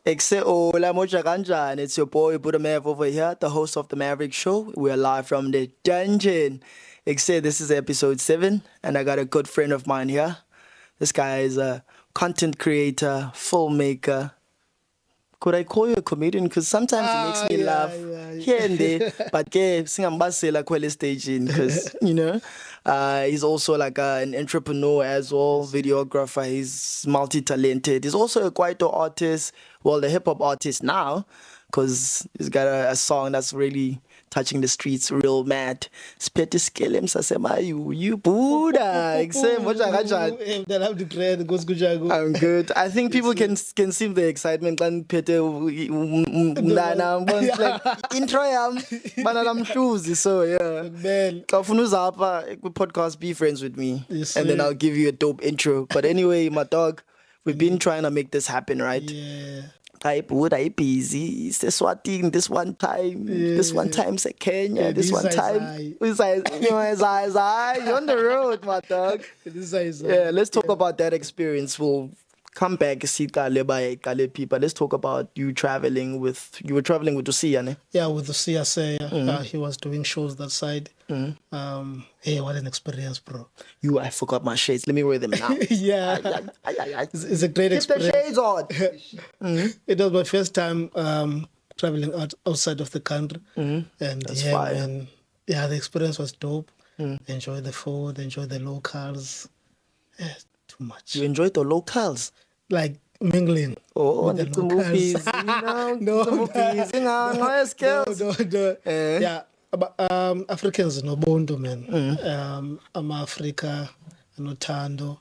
Hola, moja kanjani? It's your boy Buddha Mav over here, the host of the Maverick Show. We're live from the dungeon. This is episode 7, and I got a good friend of mine here. This guy is a content creator, filmmaker. Could I call you a comedian? Because sometimes it makes me laugh here and there. But singambasela kwele staging because he's also like an entrepreneur as well, videographer. He's multi-talented. He's also a kwaito artist. Well, the hip hop artist now, because he's got a song that's really touching the streets, real mad. Spete skelem sasema you Buddha. I'm good. I think people can see the excitement and pete like intro yam banana shoes. So yeah. Kafunuza hapa podcast, be friends with me. Yes, and then I'll give you a dope intro. But anyway, my dog, we've been trying to make this happen, right? Yeah. I busy. This one thing, this one time, this one time say Kenya, this one time. You're on the road, my dog. Yeah, let's talk about that experience. We'll come back, see people. Let's talk about you were traveling with Usia, ne? Yeah, with Usia. He was doing shows that side. Hey, what an experience, bro. I forgot my shades. Let me wear them now. Yeah. It's a great experience. Keep the shades on. It was my first time traveling outside of the country. And that's fire. And yeah, the experience was dope. Enjoy the food, enjoy the locals. Yeah, too much. You enjoyed the locals? Like mingling. Oh, with the movies. No. Yeah. But Africans no bondo, man. I'm Africa, no Tando.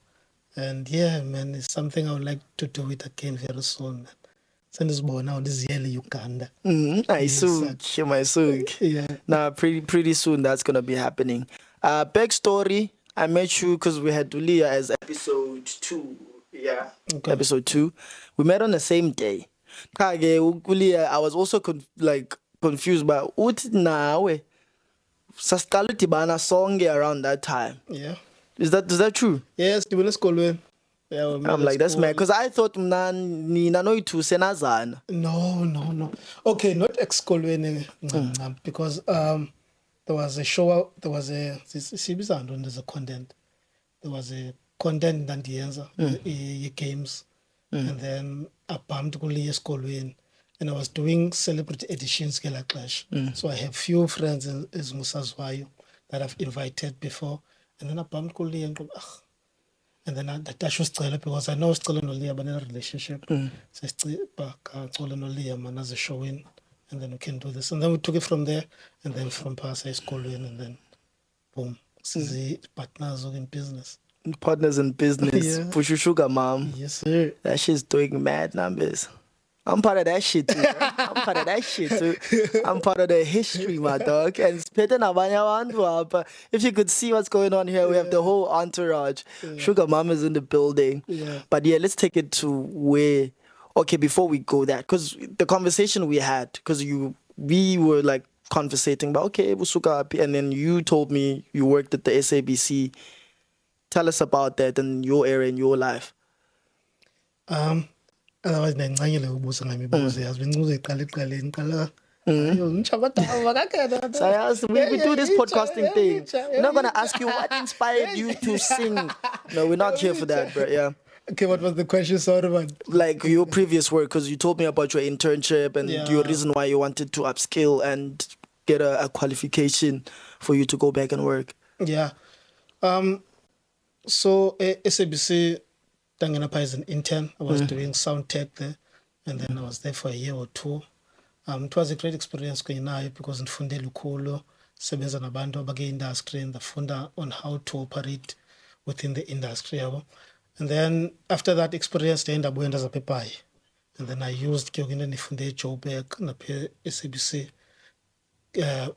And yeah, man, it's something I would like to do it again very soon, man. Since born now, this year Uganda. My sook. Yeah. Nah, pretty soon that's gonna be happening. Backstory, I met you because we had Dulia as episode 2. Yeah. Okay. Episode 2. We met on the same day. I was also confused by what nawe sasiqala dibana sonke around that time. Yeah. Is that true? Yes, dibana esikolweni. Yeah, I'm like, that's mad because I thought nina noyithu senazana. No. Okay, not ex-kolweni because there was a show, there's a content. There was a content ndandiyenza games, and then I bumped kule esikolweni. And I was doing celebrity editions Gela Clash. So I have few friends in Musazwayo that I've invited before. And then I bumped Kuli and then I was because I know still in a relationship. So man as a showing, and then we can do this. And then we took it from there, and then from Pasay Schoolin, and then boom. The partners in business. Partners in business. Yeah. Push your sugar, mom. Yes, sir. That shit's doing mad numbers. I'm part of that shit too. I'm part of the history, my dog. And if you could see what's going on here, we have the whole entourage. Yeah. Sugar Mom is in the building. Yeah. But yeah, let's take it to where. Okay, before we go that, because the conversation we had, because we were like conversating about Busuka, and then you told me you worked at the SABC. Tell us about that and your area in your life. Otherwise, we do this podcasting thing. We're not going to ask you what inspired you to sing. No, we're not here for that, bro. Yeah. Okay, what was the question? Sorry, man. Like your previous work, because you told me about your internship and your reason why you wanted to upskill and get a qualification for you to go back and work. Yeah. So SABC, Tanganapa is an intern. I was doing sound tech there, and then I was there for a year or 2. It was a great experience because in Funde Lukolo, sebenza nabantu abage industry and the funda on how to operate within the industry. And then after that experience, I ended up going as a pepai. And then I used Kyogina Nifunde Joburg na SABC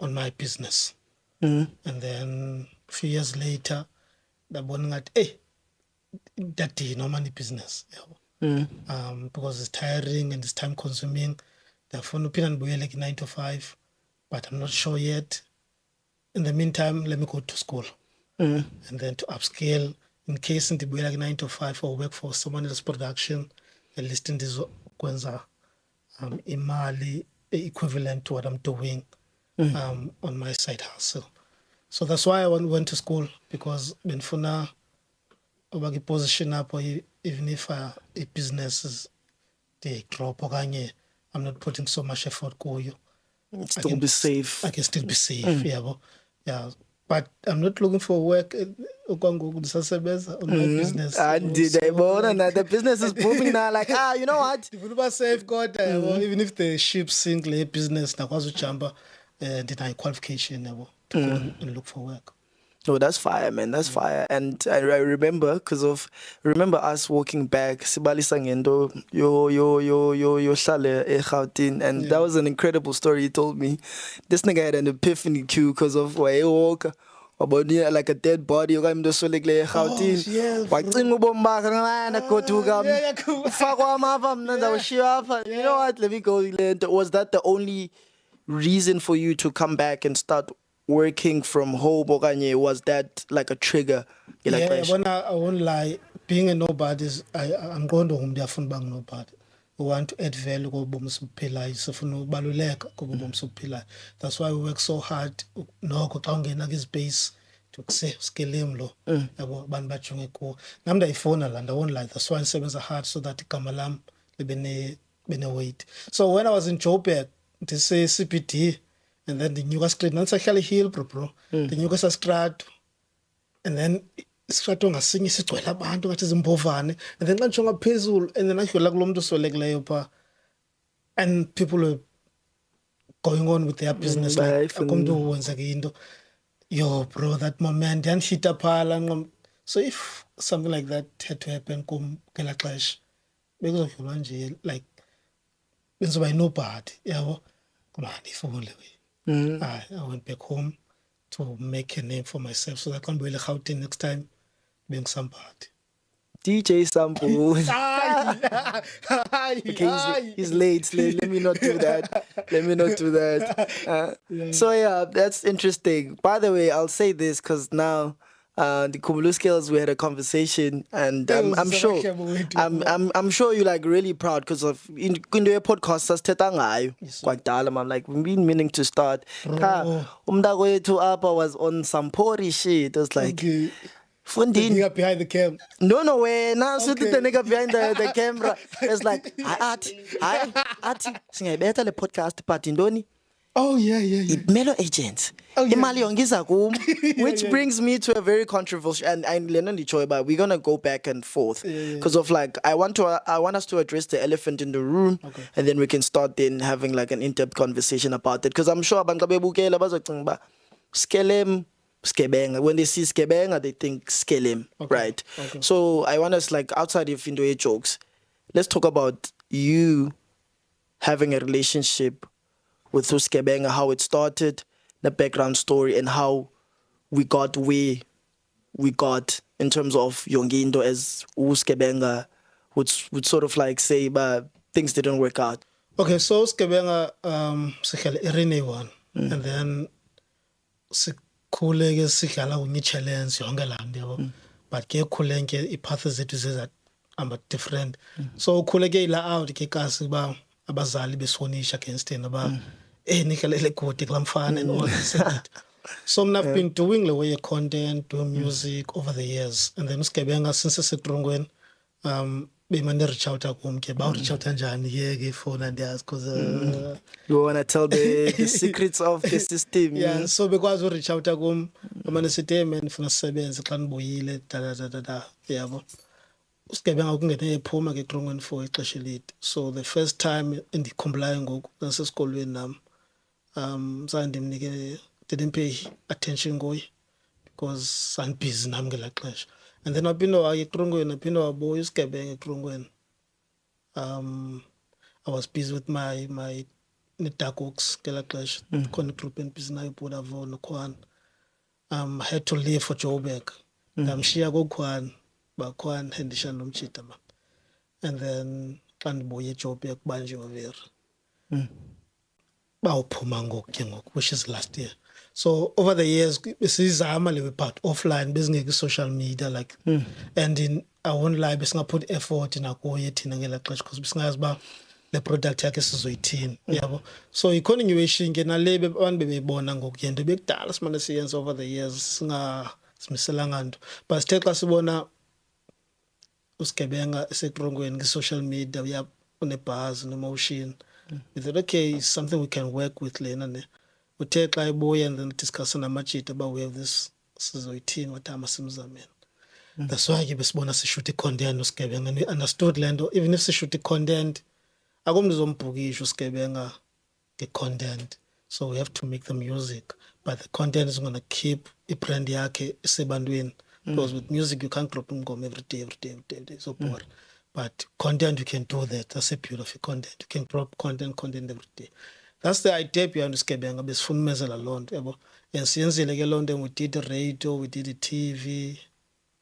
on my business. And then a few years later, the morning at that no money business. Because it's tiring and it's time consuming. Therefore, no plan like 9 to 5, but I'm not sure yet. In the meantime, let me go to school and then to upscale in case in the like 9 to 5 or work for someone else's production. At least in this Kwenza imali equivalent to what I'm doing on my side hustle. So that's why I went to school, because benifuna uba position up, or even if a business is they drop okanye I'm not putting so much effort kuyo, Still be safe. I can still be safe. Yeah, but I'm not looking for work okwangoku ndisasebenza on my business. And the business is booming now. Like, you know what? Ndifuna uba safe kodwa, even if the ship sink le business nakwazi ujumpa ndinayo qualification to go and look for work. No, that's fire, man. That's fire. And I remember, remember us walking back, Sibalisa Ngendo, yo Shale Gauteng, and that was an incredible story he told me. This nigga had an epiphany queue because of where he walk. About like a dead body, okanye umuntu oswelekile eGauteng. Wacinga ubomi bakhe ngana goduka. Fakwa amava mna ndawushiya apha. You know what? Let me go. Was that the only reason for you to come back and start working from home, okanye was that like a trigger? I won't lie. Being a nobody is, I'm going to ndiyafuna uba nobody. We want to add value kobomi sobuphilayo, sifuna ubaluleka kobomi sobuphilayo. That's why we work so hard. Noko xa ungena kwi-space to scale lo yabo abantu bajonge kuwo. Nam ndayifuna la, I won't lie. That's why ndisebenza hard so that igama lam libe ne-weight. So when I was in Joburg, ndise CPD, and then ndinyuka street nandisahlala Hill bro. Ndinyuka sastrato, and then isitrato ngasinye sigcwele abantu ngathi zimbovane, and then xa ndijonga phezulu, and then adlula kulo muntu oswelekileyo phaa, and people were going on with their business like akumntu wenzeke into. Yo bro, that moment yandihita phaa. So if something like that had to happen kum ngela xesha, bekuzodlulwa nje like benzoba nobody, yabo. Come on, ifule we. I went back home to make a name for myself so that I can be Gauteng next time being somebody. DJ Sample. Okay, he's late. Let me not do that. So yeah, that's interesting. By the way, I'll say this because now the Kumulu Skills, we had a conversation, and I'm sure you're like really proud because of in the podcast as tetangayo quite dalam. I'm like, we've been meaning to start. Umdago Apa was on some potty shit. It was like funding behind the camera. No way. Now so the nigga behind the camera. It's like ati singayibetha le podcast but indoni. Oh yeah. Melo agents. Imali yongiza kum, which brings me to a very controversial, and but we're gonna go back and forth because of like I want us to address the elephant in the room, and then we can start then having like an in-depth conversation about it. Because I'm sure abantu babukela bazocinga ba skelem skebenga. When they see skebenga, they think skelem, right? Okay. So I want us like outside of Indoe jokes, let's talk about you having a relationship with Skebenga, how it started, the background story, and how we got where we got in terms of Yongindo as Skebenga would sort of like say, but things didn't work out. Okay, so Skebenga sikhale irene one, and then sikhule ke sikhala unyi challenge yonke la nto yabo, but ke khule ke ipath zethu zezihamba different. So khule ke ila out ke kasi ba abazali besonisha against yena ba nikalele kude kulamfana and all that. So I've been doing the way content, doing music over the years, and then Skebenga since setrongwen bemane reach out kum ke ba reach out kanjani ke phone and ask cause you want to tell the secrets of the system. Yeah, so because we reach out kum bemane sithi man funa sebenze xa nibuyile da yabo. Skebenga kungene ephuma ke Trongwen for ixesha elide. So the first time ndikhumbulayo ngoku nasesikolweni nam ndimnike didn't pay attention kuye because I'm busy nam ngela xesha. And then waphinda waya eTrongweni, waphinda wabuya uSkebenga eTrongweni. I was busy with my Dark Oaks ngela xesha. Khona group busy nayo Budavo noKhwana. I had to leave for Joburg. Ndamshiya koKhwana. Bakhwana hendisha nomchita ma, and then xa ndibuye eJoburg kubanjiwe veri bawuphuma ngoku ke ngoku, which is last year. So over the years besizama lewe part offline bezingeke social media like and I won't lie besingaput effort nakuye thina ngela xesha because besingazi ba le product yakhe sizoyithini yabo. So ikhona innovation ke nalebe abantu bebeyibona ngokuyento bekudala simane siyenza over the years simiselanga nto, but sithe xa sibona usigebenga esekurongweni social media uya unebuzz nomotion, we thought okay, it's something we can work with lena ne uthe xa ebuya and then discuss namajita about we have this sizoyithini wathama simzameni. That's why ke besibona sishoot i-content usigebenga and we understood lento, even if sishoot i-content akumntu uzombhukisha usigebenga nge-content, so we have to make the music, but the content is going to keep i-brand yakhe isebantwini. Because with music you can't drop ingoma every day, so boring. But content you can do that. That's a beautiful content. You can drop content every day. That's the idea behind usigebenga besifuna loo nto yabo. And siyenzile ke loo nto, we did the radio, we did the TV,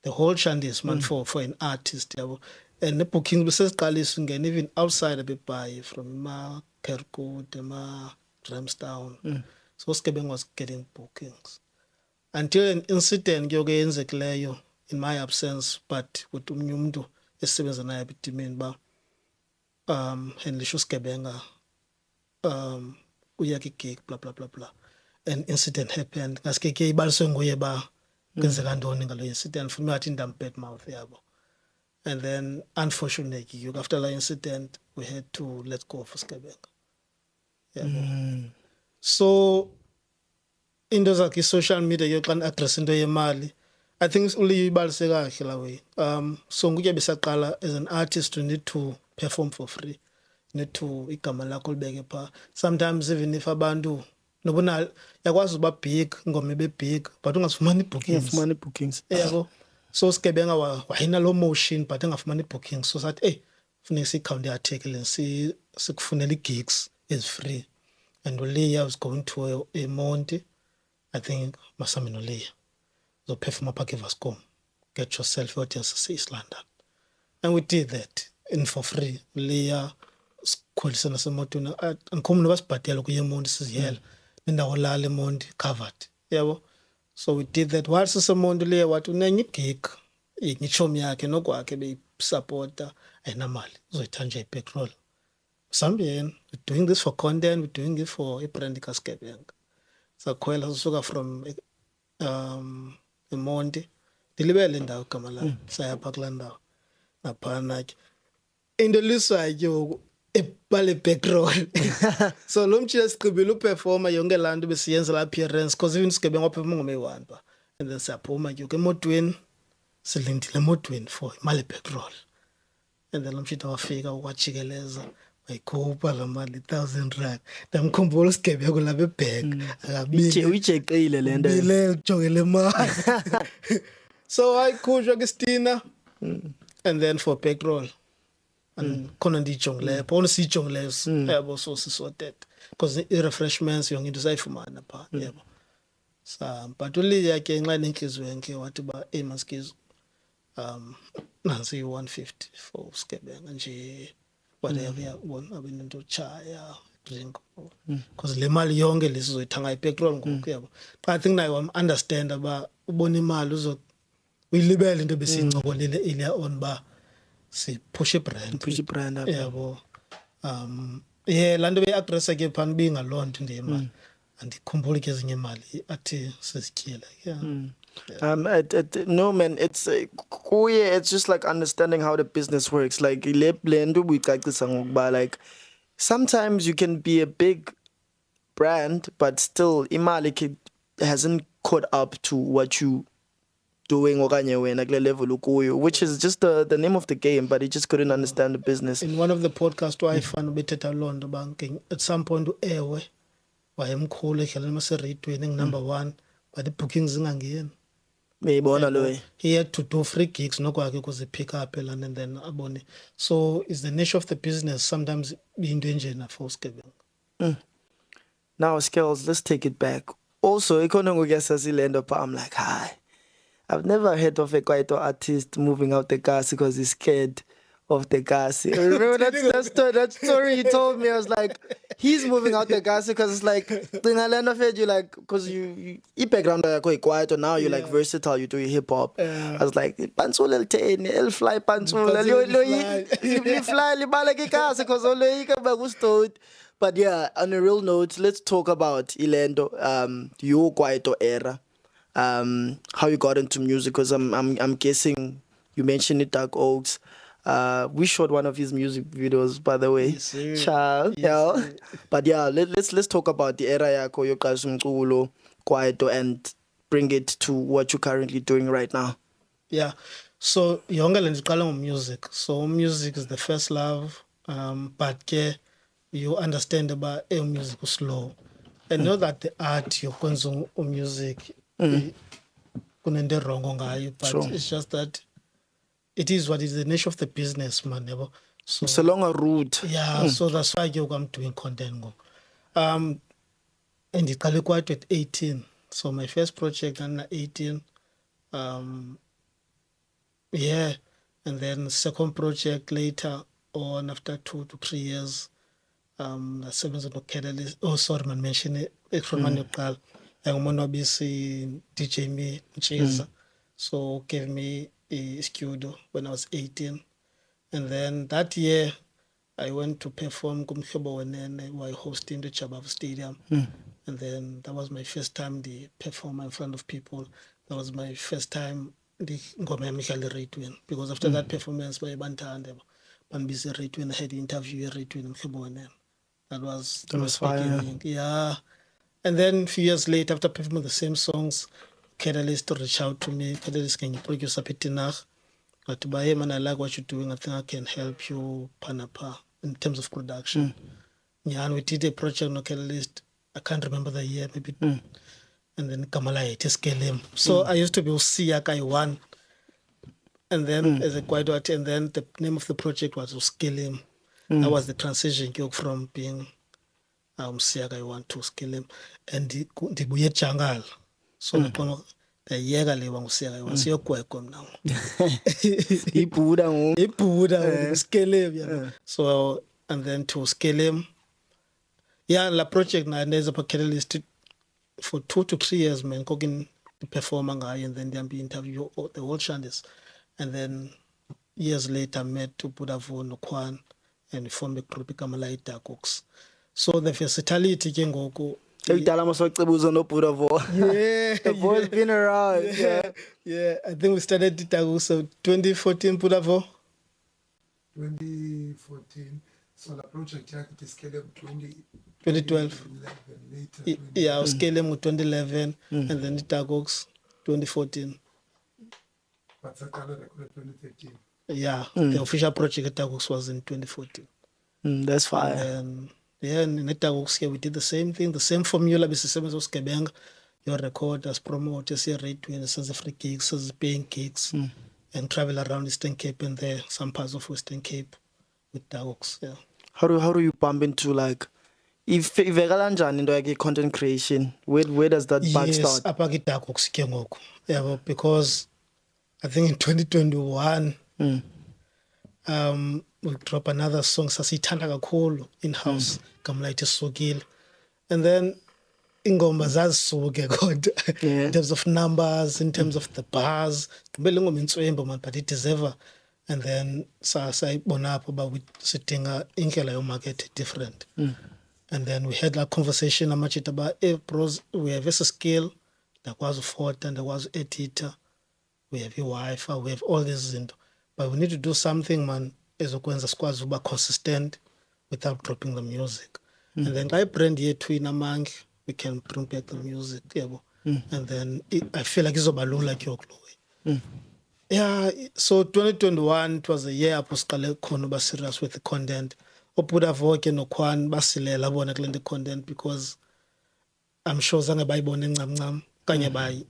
the whole shandis man for an artist yabo. And the bookings besesiqalisa ungena even outside abeBhayi from Kerkut, Ramstown. So usigebenga was getting bookings until an incident ke yenzekileyo in my absence, but with umuntu esebenza naye etimini ba handlisha usigebenga uya gig blah blah blah blah, an incident happened ngaske ke ibaliswe nguye ba kwenzeka ntoni ngalo incident for me athi bad mouth yabo. And then unfortunately after the incident we had to let go of usigebenga yabo. So into zakhe social media ke xa address into yemali, I think ulibalise kahle la way. So nguye besaqala as an artist, you need to perform for free, need to igama lakho libeke pha. Sometimes even if abantu nobona yakwazi uba big ngoma be big but ungafumani bookings yabo. So usigebenga wayina lo motion but engafumani bookings, so sathi hey funeka si-count i-article and sikufunela i-gigs is free. And Leah was going to a Monte, I think Masamino Leah. So perform up at Vascom. Get yourself out in East London. And we did that and for free. Leah called sana samotuna and come was patelo kuye Monte says hell. Then the whole Monte covered. Yeah. So we did that. Whilst Samonde Leah what unany gig. Ichomi yake no kwakhe be supporter ayinamali. Uzoyithanja ipetrol. We're doing this for content, we're doing it for a brand kaSigebenga. So kwela suka from eMonti dilibele ndawo gama la saya phakula ndawo naphana ke into liswa ke ebale background. So lo mtshila siqibile uperforma yonke lanto besiyenza la appearance because even Sigebenga waphuma ngome 1 ba, and then siyaphuma ke emotweni silindile emotweni for imali petrol, and then lo mtshita wafika wachikeleza wayikhupha la mali 1,000 rand. Ndamkhumbula uSigebenga la bebhek akabili uyijeqile le nto bile ujongele mali. So ayikhushwa ke Stina and then for petrol and khona ndijongile phone sijongile yabo, so sisorted because i-refreshments yonke into sayifumana pha yabo. Sa but uliya ke nxa nenhliziyo yakhe wathi ba emaskizo nansi 150 for uSigebenga nje whatever yabona abinto chaya drink because le mali yonke lesizoyithanga ipetrol ngoku yabo. I think nayo understand aba ubona imali uyilibele into besiyincokolile earlier on ba si push brand up yabo. Yeah lanto be-address ke phana binga lonto ndiyimali andikhumbuli ke ezinye imali athi sizityile. Yeah. No man, it's it's just like understanding how the business works. Like like sometimes you can be a big brand but still imali hasn't caught up to what you doing okanye wena kule level ukuyo, which is just the name of the game, but he just couldn't understand the business. In one of the podcasts wayifana bethetha lonto banking at some point ewe wayemkhulu edlala emaseradweni number 1 but the bookings zingangeni. Meyibona lo. He had to do free gigs nokwakhe ukuze pick up and then abone. So it's the nature of the business sometimes into enjena for Sigebenga. Now Skills, let's take it back. Also ikhona ngokuyasazilendo pha, I'm like, hi, I've never heard of a kwaito artist moving out the gas because he's scared of the gas. Remember that story he told me? I was like, he's moving out the gas because it's like you like because you background quite quiet, or now you're like versatile. You do hip hop. I was like, Pansul el fly Pansul you fly libala ke gas because all you But yeah, on a real note, let's talk about Ilendo, your Kwaito era, how you got into music. Because I'm guessing you mentioned it, Dark Oaks. We shot one of his music videos, by the way. Yes, sir. Child, Yes, yeah. sir. But yeah, let's talk about the era yako yoqasumculo Kwaito and bring it to what you're currently doing right now. Yeah. So yonke le ndiqala music. So music is the first love. But ke you understand about music is slow. And know that the art yokwenza music kunento wrong ngayo, but Sure. it's just that it is what is the nature of the business, man. Yabo. So It's a longer route. yeah, so that's why I'm doing content go. And ndiqale quite at 18. So my first project under 18. Yeah, and then second project later on after 2 to 3 years. Nasebenza noKatalyst. Oh, sorry, man, mention it. Ekufumana yokuqala. Ngumuntu wabisi DJ Me Mchiza. So gave me a studio when I was 18. And then that year I went to perform kumhlobo wenene while hosting the Jabavu Stadium. And then that was my first time the perform in front of people. That was my first time the ngoma yami Raytwin, because after that performance by Bantande banibise Raytwin, I had the interview Raytwin umhlobo wenene. That was fire. Yeah. And then a few years later, after performing the same songs, Catalyst reached out to me. Catalyst, can you produce a pitinach? But by him, and I like what you're doing. I think I can help you panapa in terms of production. Yeah, and we did a project on Catalyst. I can't remember the year, maybe. And then Kamala to scale him. So I used to be Siakai one. And then as a quiet art, and then the name of the project was Scale him. That was the transition from being Siakai one to Scale him. And the Buye Changal. So the yega le wang Siakai one. So you're quite come now. Ipuda Scale him. Yeah. So, and then to Scale him. Yeah, the project now, there's a Catalyst for 2 to 3 years, man, cooking the performing guy, and then they'll be interview the whole Shandis. And then years later, I met to Budavo Nokwan and formed a group become like Dark Oaks. So the versatility can go. Yeah, The boy's been around. Yeah. I think we started the Dark Oaks, so 2014 Budavo. 2014. So the project yakhe scale up 2012. Later. Yeah, I was scaling with 2011 and then the Dark Oaks 2014. But Sakala recorded 2013. Yeah, the official project at Dark Oaks was in 2014. That's fire. And yeah, in the Dark Oaks, we did the same thing, the same formula. It's the same as Kebenga. Your record as promoters, your rate win, as free gigs, as paying gigs, and travel around Eastern Cape and there, some parts of Western Cape with Dark Oaks. Yeah. How do you bump into like if into like content creation? Where does that bug start? Yes, Dark Oaks ke ngoku. Yeah, because I think in 2021 we drop another song sasithanda kakhulu in-house kamlayithi sukile, and then ingoma zazisuke kodwa in terms of numbers, in terms of the bars, kumele ingoma intswembo man, but it deserve. And then sayibona apho ba sidinga indlela yomarket different. And then we had that conversation amachita about bros, we have a skill that was photo and there was editor, we have a Wi-Fi, we have all these into, but we need to do something man ezokwenza sikwazi uba consistent without dropping the music. And then I brand yethu inamangi, we can bring back the music, yabo. And then I feel like izoba lula ke yoklo. Yeah, so 2021 it was a year apho siqale khona uba serious with the content. Obudavo ke noKwan basilela bona kule content, because I'm sure zange bayibona encamncam kanye bayi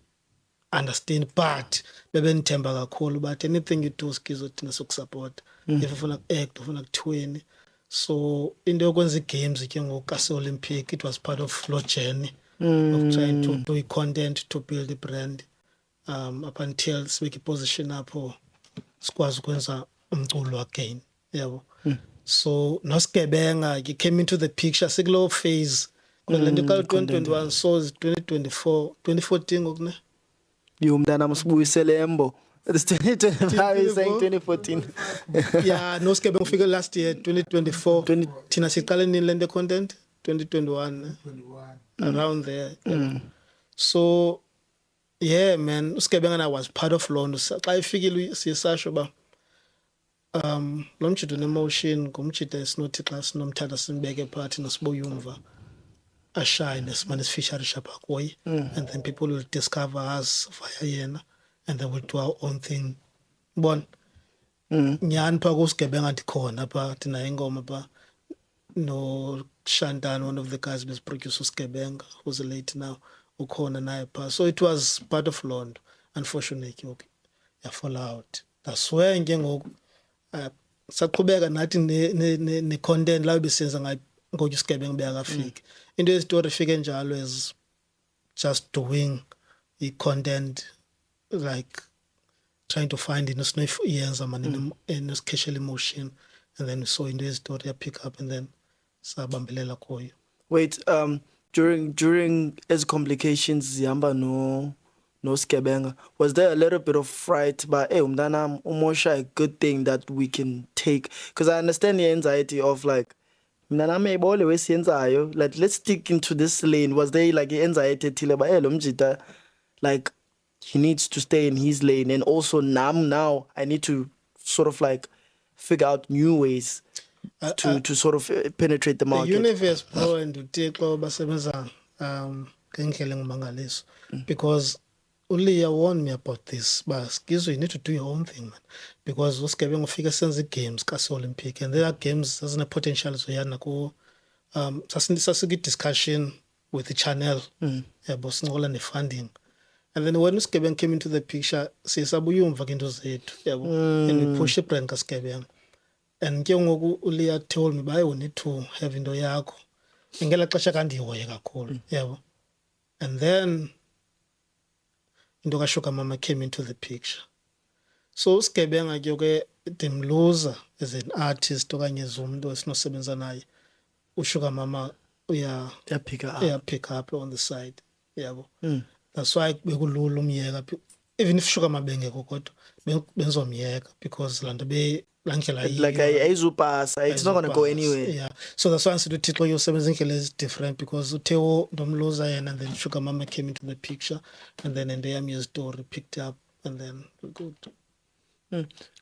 understand, but bebenithemba kakhulu, but anything you do Skizo thina sokusupport. If ufuna act, ufuna kuthweni. So into yokwenza games ke ngoku ase Olympic, it was part of your journey of trying to do content to build a brand. Up until sibeke position apho sikwazi ukwenza umculo again yabo. So noSgebenga he came into the picture sikulo phase kwelento ka 2021 so 2024 2014 ngokune Umntana Msibuyisele Embo. It's 2025 is saying 2014. yeah noSgebenga ufike last year 2024 thina siqale nini lento content 2021 21. around there. So yeah man uSgebenga was part of Londo xa ifikile siyasasho ba lo mjito nemotion ngumjito esinothi xa sinomthatha simbeke phakathi noSibuyumva ashine esimane sifeaturisha pha kuye and then people will discover us via yena and then we'll do our own thing bon nyani pha kuSgebenga ndikhona pha thina ingoma pha no Shantan, one of the guys who's produced uSgebenga who's late now ukhona naye pha so it was part of Londo unfortunately okay fall out that's why ke ngoku saqhubeka nathi ne content la besenza ngayo ngoku uSgebenga beyakafika into yestory ifike njalo as just doing the content like trying to find in yenza man in a special emotion and then we saw into yestory pick up and then sabambelela kuyo. Wait, during as complications zihamba no Sgebenga, was there a little bit of fright but hey umntana umosha a good thing that we can take? Because I understand the anxiety of like mntana mebole wesiyenzayo, like let's stick into this lane. Was there like anxiety till ba hey lo mjita like he needs to stay in his lane and also now I need to sort of like figure out new ways to sort of penetrate the market. The universe bro and uThixo basebenza ngendlela engimangaliso because Ulia warned me about this but Skizo you need to do your own thing man because uSgebenga ufika senze games ka Olympic and there are games there's a potential zoyana ku sasiki discussion with the channel yabo sincola ne funding and then when uSgebenga came into the picture sisabuyumva into zethu yabo and we push brand ka Sgebenga and ke ngoku Ulia told me ba you need to have into yakho ngela xesha kandihoye kakhulu yabo and then into kaShuga Mama came into the picture so uSgebenga ke dimloser as an artist okanye umuntu esinosebenza naye uShuga Mama pick up on the side yabo that's why bekulula umyeka even if Sugar Mama bengekho kodwa benzomyeka because lanto be langela like ayizupasa it's not going to go anywhere. Yeah, so that's why I said uThixo yosebenza indlela is different because uTheo ndomloza yena and then Sugar Mama came into the picture and then Ndeyami's story picked up and then we're good.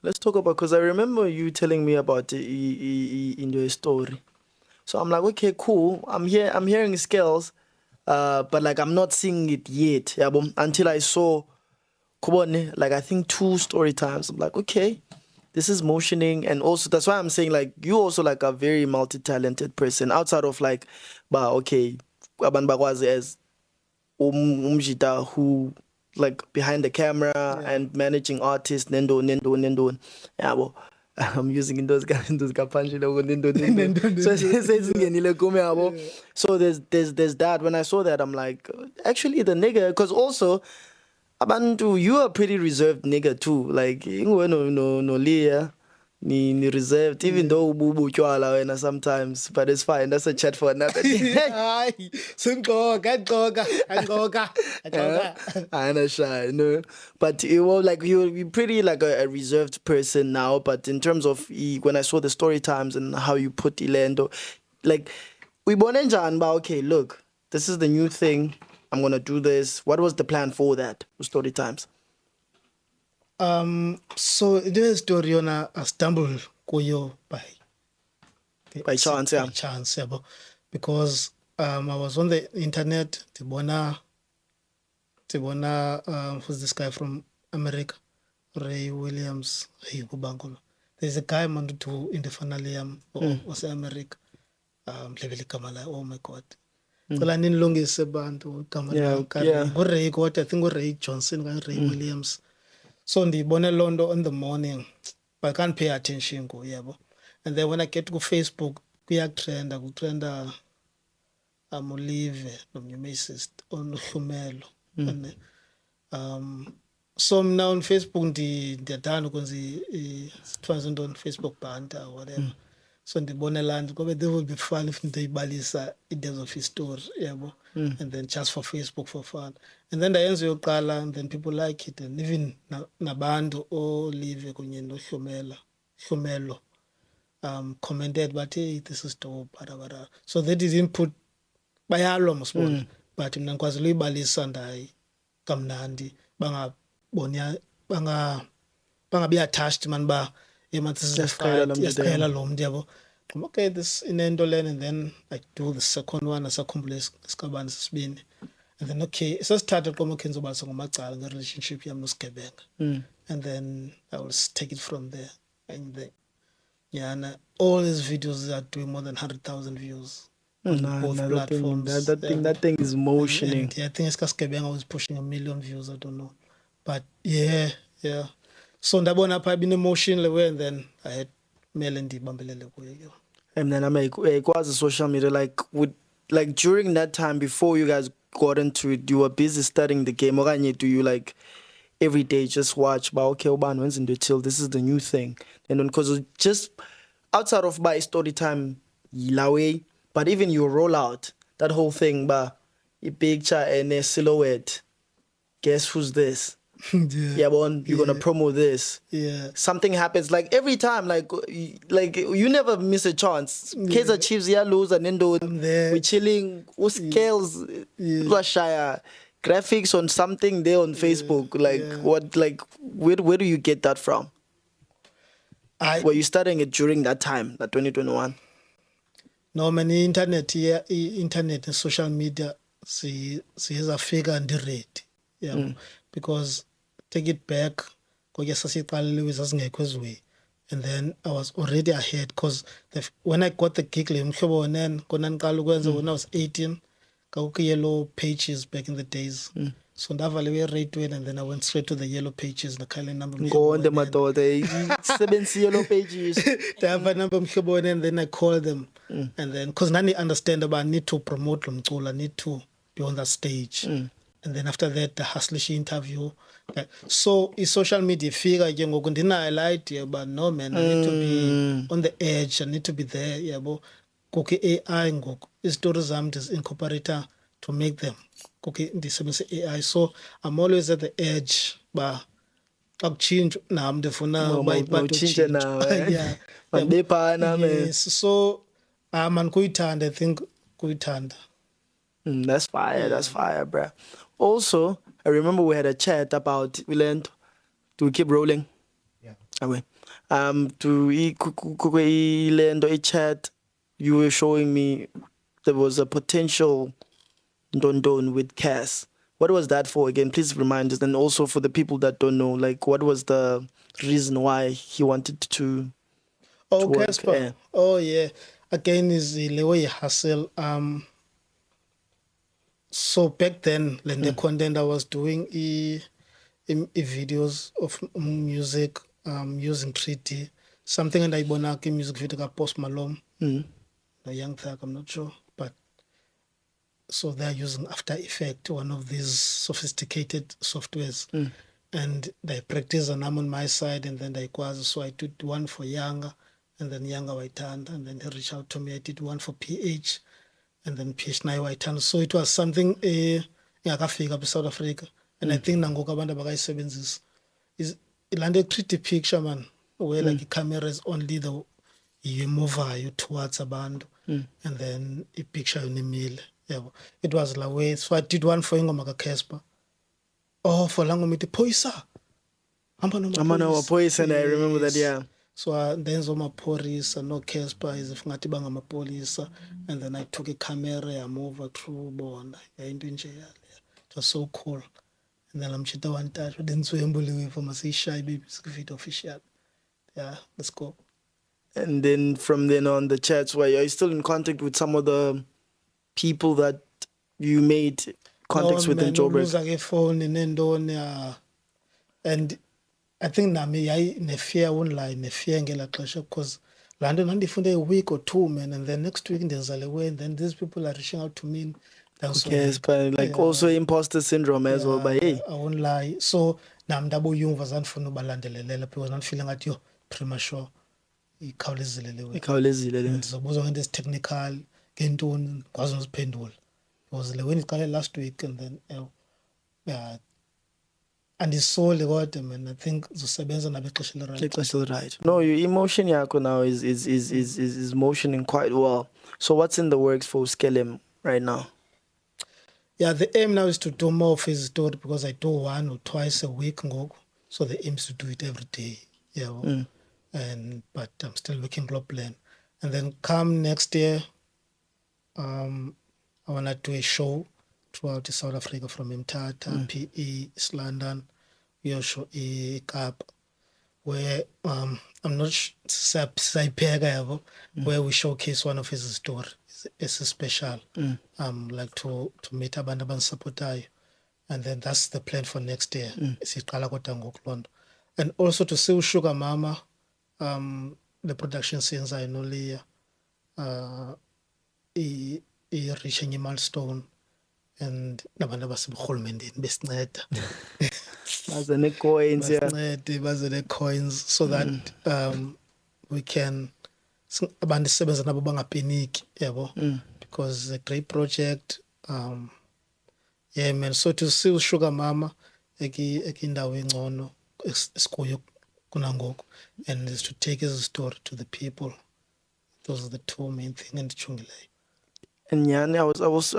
Let's talk about, because I remember you telling me about in your story. So I'm like, okay, cool. I'm hearing scales, but like I'm not seeing it yet. Yeah, until I saw Kubone, like I think 2 story times. I'm like, okay, this is motioning, and also that's why I'm saying like you also like a very multi-talented person outside of like, but okay, Aban Bagwazi as umjita who like behind the camera and managing artists nendo. Yeah, well, I'm using those kapanji nendo. So there's that. When I saw that, I'm like, actually the nigga, because also Abantu, you are a pretty reserved nigga too. Like no Leah, ni reserved. Even though bubu chwala wena sometimes, but it's fine. That's a chat for another day. I'm not shy, no. But you were like you're pretty like a reserved person now. But in terms of when I saw the story times and how you put Ilendo, like we bonenjan, but okay, look, this is the new thing. I'm going to do this. What was the plan for that? Story times. So this story on I stumbled kuyo by chance, yeah. By chance, yeah. Because I was on the internet. Tibona, who's this guy from America? Ray Williams. There's a guy man to in the Fanalium was America. Leveli Kamala. Oh my God. Cela nilungise bantu igama Ray kodwa I think Ray Johnson and Ray Williams. So ndibone Londo on the morning but I can't pay attention go yabo. And then when I get to Facebook kutrenda Olive nomnyumesist on Humelo and So mna on Facebook ndiyathanda ukwenza kuthiwa zintoni Facebook banter or whatever. So ndibone laa nto ngoba they will be fun if ndiyibalisa in terms of history yabo, and then just for Facebook for fun, and then ndayenza yokuqala, and then people like it, and even nabantu olive kunye nohlumelo commented but hey, this is dope bada. So they didn't put bayalwa mosibona, but mna ndikwazile uyibalisa ndayi kamnandi bangaboni bangabi attached man ba yesiqhela lo muntu yabo. Okay, this inento lena, and then I do the second one asakhumbula isikabani sesibini, and then okay sesithatha qomo khenzo balisa ngomacala nge-relationship yami noSigebenga, and then I will take it from there. And then all these videos are doing more than 100,000 views on both platforms. That thing is motioning. And I think Sigebenga was pushing 1 million views, I don't know, but yeah. So ndabona apha been emotional way, and then I had Melody bambelele kuyo. And then it was social media like during that time before you guys got into it, you were busy studying the game. Or do you like every day just watch? But okay, Oban when's in the till. This is the new thing, and then because just outside of by story time, Ilawe, but even your rollout, that whole thing, but a picture and a silhouette. Guess who's this? You're gonna promo this. Something happens like every time, like you never miss a chance. Kaizer Chiefs lose and then we're chilling. Scales, Shire graphics on something there on Facebook. Where do you get that from? Were you studying it during that time, that 2021? No, many internet and social media is a figure and the rate. Because take it back, and then I was already ahead because when I got the gig, when I was 18, yellow pages back in the days. So and then I went straight to the yellow pages. Go on the 7 yellow pages. They have a number and then I call them, and then because none understand about I need to promote them, I need to be on that stage. And then after that, the Hustlish interview. So is social media figure I idea, but no man, I need to be on the edge. I need to be there. Yeah, but AI is tourism is incorporator to make them. This AI. So I'm always at the edge, but I've changed now. I'm the phone now. Change now. Yeah. Yes. So man, I think kuitanda. That's fire. That's fire, bro. Also, I remember we had a chat about we learned to keep rolling. Yeah. Okay. To learn a chat, you were showing me there was a potential don with Cass. What was that for again? Please remind us. And also for the people that don't know, like what was the reason why he wanted to Casper. Yeah. Oh yeah. Again is the way hustle. So back then, the content I was doing videos of music using 3D, something and I bonaki music video Post Malone, a Young Thug, I'm not sure, but so they're using After Effects, one of these sophisticated softwares, and they practice and I'm on my side, and then so I did one for Younger, and then Younger Waitanda, and then they reached out to me. I did one for PH. And then PH Nayo Waitana. So it was something ngakafika up South Africa. And I think nangoku abantu abakayisebenzisa is ilande 3D picture man, where like the camera is only you move towards abantu, and then a picture unimile. Yeah. It was la way. So I did one for Ingoma Casper. Oh, for Langomiti Poisa. Amano Poisa, and I remember that, yeah. So then Zoma Poris and no Casper is if Ngatibanga Mapolisa, and then I took a camera, I moved through Bond. It was so cool. And then I'm chita one touch, I didn't swim for my shy baby official. Yeah, let's go. And then from then on the chats, where are you still in contact with some of the people that you made contacts with in Joburg? Phone and I think nami fear online, fear ngela xesha because London only for a week or two, man, and then next week there's a way, and then these people are reaching out to me. That's Okay, it's kind of like Yeah. also imposter syndrome as well, but hey. I won't lie. So nam ndabuyumva zandifuna ubalandelelela because ndandifeeling ngathi yo premature ikhawulezile le wena. Ikhawulezile le. Ndizobuzwa ngento ezi-technical ngeentoni ndikwazi noziphendula because le wena iqale last week and then yeah, andisole kodwa man, I think zosebenza nabexesha le-right. Exesha right. No, your emotion yakho now is motioning quite well. So what's in the works for Skelem right now? Yeah, the aim now is to do more of his story because I do 1 or twice a week ngoku. So the aim is to do it every day. Yeah. But I'm still working on plan. And then come next year, I wanna do a show throughout South Africa from Mthatha, PE, East London, Yosho, Cape, where I'm not where we showcase one of his stories. It's a special. Like to meet abantu abandisapotayo. And then that's the plan for next year. Siqala kodwa ngoku loo nto. And also to see Sugar Mama, the production scenes I know Leah, reaching a milestone, and nabantu abasemrhulumendeni besinceda. Baze ne-coins, yeah. Baze ne-coins so that we can abantu sisebenza nabo bangapaniki yabo because it's a great project. Yeah man, so to see Sugar Mama ekindawo engcono esikuyo kunangoku and is to take his story to the people. Those are the two main things endijongileyo. And Nyani, I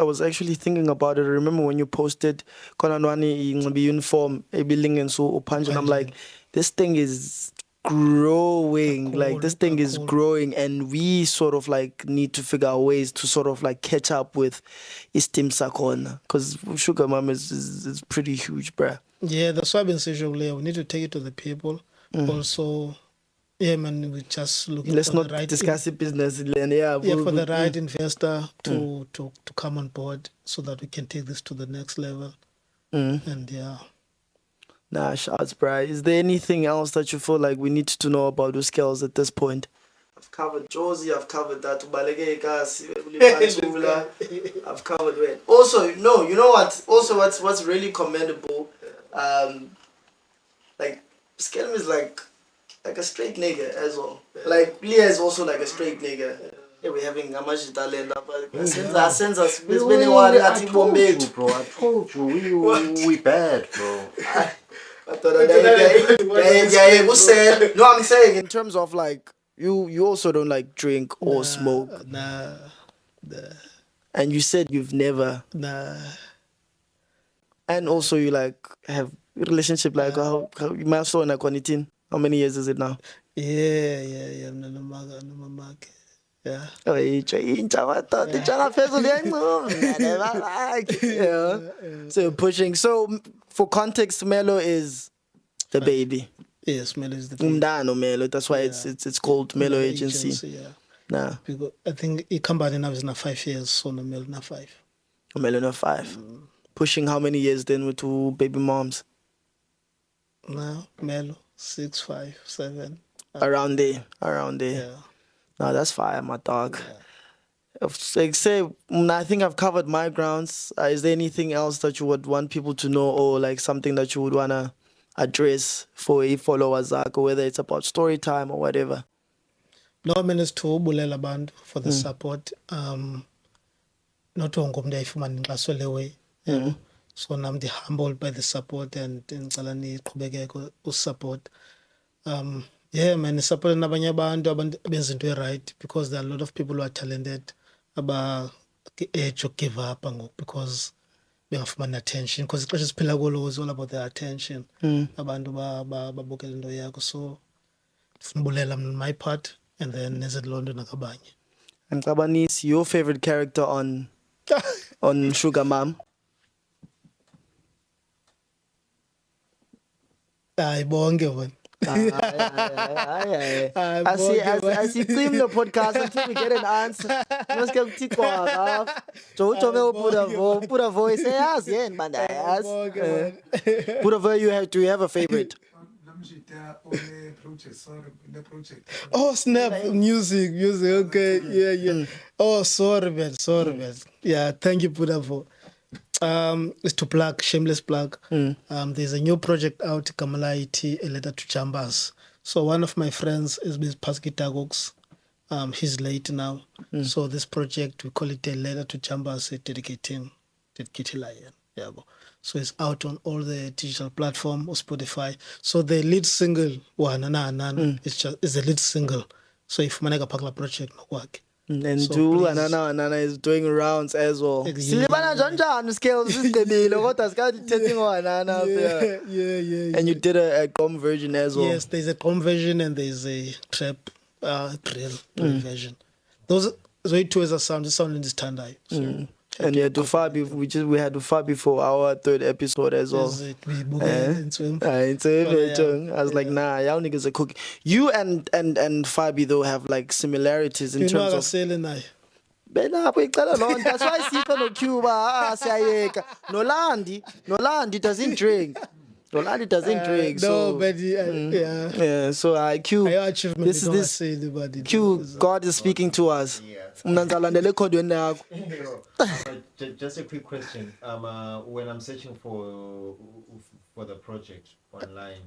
was actually thinking about it. I remember when you posted Konanwani in uniform, ebiling and so Upanj, and I'm like, this thing is growing. Like this thing is growing, and we sort of like need to figure out ways to sort of like catch up with Istim Sakona, because Sugar Mama is pretty huge, bruh. Yeah, that's why I've been saying we need to take it to the people. Also, yeah, man, we just looking. Let's for not the right discuss the business. for the right investor to come on board so that we can take this to the next level. And yeah. Nah, shouts, bruh. Is there anything else that you feel like we need to know about those skills at this point? I've covered Josie, I've covered that. I've covered it. Also, no, you know what? Also, what's really commendable, like Skelm is like a straight nigga as well. Like Leah is also like a straight nigga. Yeah, we're having Amashi talent, but since us, it's been a while. I told you, bro. I told you, we bad, bro. I thought no, I'm saying in terms of like you also don't like drink or smoke. Nah. And you said you've never. Nah. And also you like have a relationship like how you might saw in a quantitin. How many years is it now? Yeah. Yeah. Oh, yeah. So you're pushing. So for context, Melo is the baby. Yes, Melo is the baby. Umdano Melo. That's why it's called Melo Agency. Yeah. Nah. Because I think the company now is now 5 years, so no Melo now 5. Melo now 5. Pushing how many years then with 2 baby moms? Now Melo 6, 5, 7. Around there. Yeah. No, that's fire, my dog. Like say, I think I've covered my grounds. Is there anything else that you would want people to know, or like something that you would wanna address for a follower Zach, or whether it's about story time or whatever? No, I mean it's to bulela abantu for the support. Not to ngomntu ayifumana inkxaso le way. So I'm humbled by the support and ngicela niqhubekeke usupport. Yeah, man, support nabanye abantu abenza into right because there are a lot of people who are talented aba edge of give up because bengafumani attention because ixesha siphila kulo is all about the attention. Abantu babukela into yakho, so ndifuna ubulela on my part and then nenze loo nto nakabanye. And Kabanis, your favorite character on Sugar Mom? Hayi bonke wena. I see clean the podcast until we get an answer. Let's get put a voice. Put a voice. Do you have a favorite? Let me Njita one project, sorry, the project. Oh snap! Music. Okay, yeah. Oh, sorry, man. Yeah, thank you, Buddha, for it's to plug, shameless plug. There's a new project out, Kamalaiti, A Letter to Chambers. So one of my friends is Miss Paski Tagox. He's late now. So this project, we call it A Letter to Chambers, dedicating Lion. Yeah, so it's out on all the digital platform or Spotify. So the lead single, is the lead single. So if Manega Pakla project, no work. And So do please. Anana is doing rounds as well. Yeah. Silibana Janjan scales is the deal. What has got testing on Anana? Yeah. And you did a com version as well. Yes, there's a conversion and there's a trap drill version. Those two as a sound in the standard. So And yeah, to far before we had to far before our third episode as well. I was like, nah, y'all niggas are cooking. You and Fabi though have like similarities in terms of. Bena uyicela loo nto. That's why sipha no Cuba siyayeka. Nolandi doesn't drink. Nolandi doesn't drink. No, So but yeah. so Q. Your achievement This is don't this say anybody. Q. God is speaking to us. Yeah. Mna ngizalandela ekhondweni yakho. Just a quick question. When I'm searching for the project online,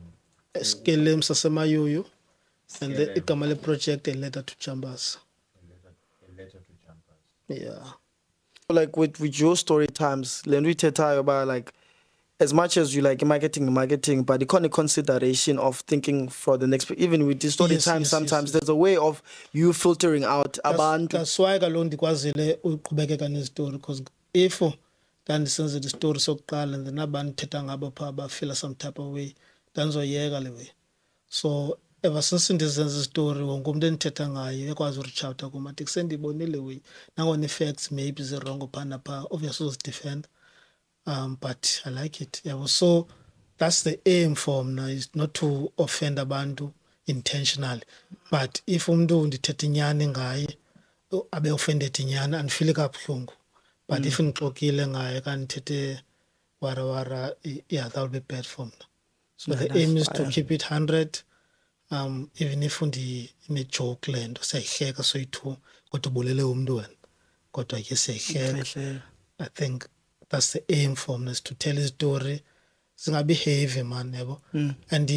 Skelem Sasemayoyo and the Ikamale project, A Letter to Chambers. a letter to Chambers. Yeah. Like with your story times, then we talk about like as much as you like marketing, but the kind of consideration of thinking for the next, even with the story time, sometimes there's a way of you filtering out abantu. That's why kaloku ndikwazile uqhubekeka nezitori, because if ndandisenze the story sokuqala and then abantu thetha ngabo phaa bafeel some type of way, ndandizoyeka le way. So ever since ndizenza istory, wonke umntu endithetha ngayo ekwazi ureach out kum athi kusendibonile way nangona i-facts maybe zirongo phaa naphaa, obviously uzidefend. But I like it. Yeah, so that's the aim for mna, is not to offend abantu intentionally. But if umntu ndithetha inyani ngaye abe offended inyani andifile kabuhlungu. But if ndixokile ngaye kandithethe wara, yeah, that will be bad for mna. So the aim is to keep it 100. Even if ine-joke le nto siyayihleka soyi-2 kodwa ubulele umntu wena kodwa ke siyayihleka. I think that's the aim for me, is to tell a story. Singabi heavy, man, yabo. And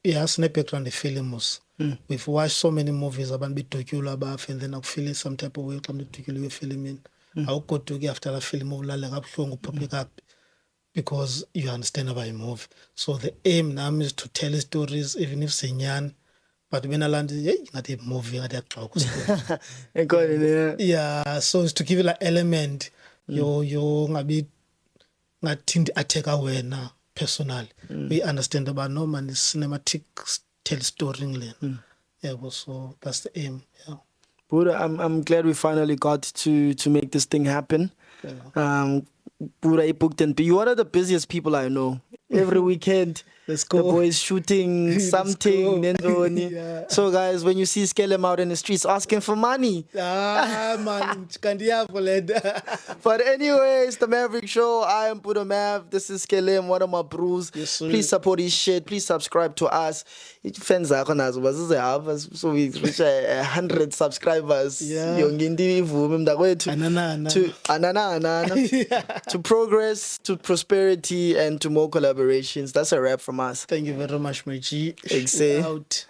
yeah, sine-background films. We've watched so many movies about bitukula abaf, and then I'm feeling some type of way come bitukula we film in. I'll go to after a film of like up public up because you understand about a movie. So the aim now is to tell stories, even if it's nyan. But when I landed, not a movie, not a talk. Yeah, so it's to give it like element. Yo ngabi ngathi attack wena personally. We understand about no man is cinematic tell story nglen. Yeah, so that's the aim. Yeah. Buddha, I'm glad we finally got to make this thing happen. Yeah. Buddha, you booked and you are one of the busiest people I know. Every weekend, Let's the go. boys shooting something. Yeah. So guys, when you see Skelem out in the streets asking for money. Man, But anyways, the Maverick Show. I am Buddha Mav. This is Skelem, one of my bros. Yes, sir. Please support his shit. Please subscribe to us. Fans are on us. So we reach 100 subscribers. Yeah. To progress, to prosperity, and to more collaborations. That's a wrap from us. Thank you very much, my G. Exe. Out.